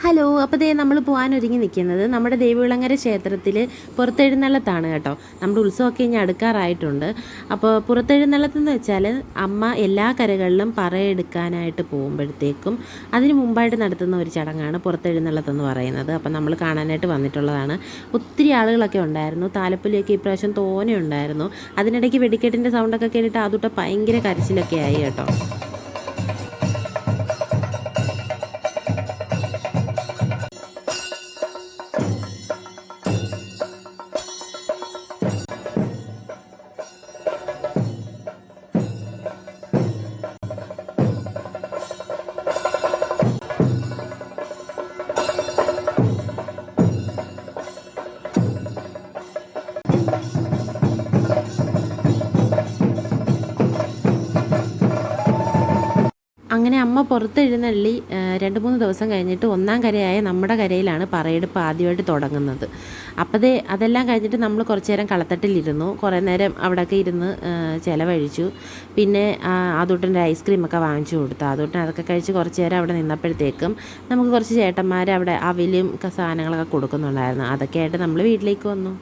Hello, അപ്പോൾ ദേ നമ്മൾ പോകാനൊരുങ്ങി നിൽക്കുന്നത് നമ്മുടെ ദേവികുളങ്ങര ക്ഷേത്രത്തിൽ പുറത്തെഴുന്നള്ളത്താണ് കേട്ടോ. നമ്മുടെ ഉത്സവമൊക്കെ ഇനി അടുക്കാറായിട്ടുണ്ട്. അപ്പോൾ പുറത്തെഴുന്നള്ളത്തെന്ന് വെച്ചാൽ അമ്മ എല്ലാ കരകളിലും പറയെടുക്കാനായിട്ട് പോകുമ്പോഴത്തേക്കും അതിന് മുമ്പായിട്ട് നടത്തുന്ന ഒരു ചടങ്ങാണ് പുറത്തെഴുന്നള്ളത്തെന്ന് പറയുന്നത്. അപ്പോൾ നമ്മൾ കാണാനായിട്ട് വന്നിട്ടുള്ളതാണ്. ഒത്തിരി ആളുകളൊക്കെ ഉണ്ടായിരുന്നു. താലപ്പൊലിയൊക്കെ ഇപ്രാവശ്യം തോനെ ഉണ്ടായിരുന്നു. അതിനിടയ്ക്ക് വെടിക്കെട്ടിൻ്റെ സൗണ്ടൊക്കെ കേട്ടിട്ട് അതുകൊണ്ട് ഭയങ്കര കരച്ചിലൊക്കെ ആയി കേട്ടോ. അങ്ങനെ അമ്മ പുറത്തെഴുന്നള്ളി 2-3 ദിവസം കഴിഞ്ഞിട്ട് ഒന്നാം കരയായ നമ്മുടെ കരയിലാണ് പറയെടുപ്പ് ആദ്യമായിട്ട് തുടങ്ങുന്നത്. അപ്പോൾ അതെല്ലാം കഴിഞ്ഞിട്ട് നമ്മൾ കുറച്ച് നേരം കളത്തട്ടിലിരുന്നു. കുറേ നേരം അവിടെയൊക്കെ ഇരുന്ന് ചിലവഴിച്ചു. പിന്നെ ആദൂട്ടൻ്റെ ഐസ്ക്രീമൊക്കെ വാങ്ങിച്ചു കൊടുത്തു. ആദൂട്ടൻ അതൊക്കെ കഴിച്ച് കുറച്ച് നേരം അവിടെ നിന്നപ്പോഴത്തേക്കും നമുക്ക് കുറച്ച് ചേട്ടന്മാർ അവിടെ അവിലും സാധനങ്ങളൊക്കെ കൊടുക്കുന്നുണ്ടായിരുന്നു. അതൊക്കെ ആയിട്ട് നമ്മൾ വീട്ടിലേക്ക് വന്നു.